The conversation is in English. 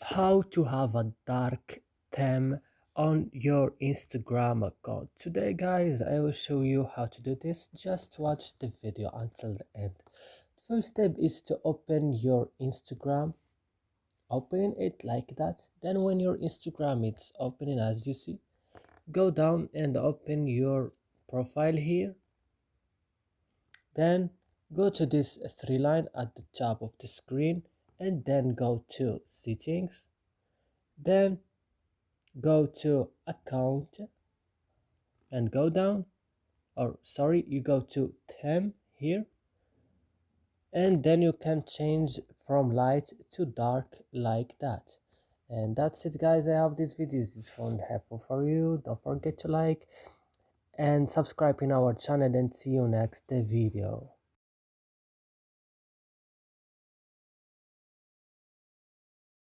How to have a dark theme on your Instagram account. Today guys, I will show you how to do this. Just watch the video until the end. The first step is to open your Instagram, opening it like that. Then when your Instagram is opening, as you see, go down and open your profile here. Then go to this three line at the top of the screen and then go to settings. Then go to account and go down, or sorry, you go to theme here, and then you can change from light to dark like that. And that's it guys. I hope this video is found helpful for you. Don't forget to like and subscribe in our channel, and see you next video.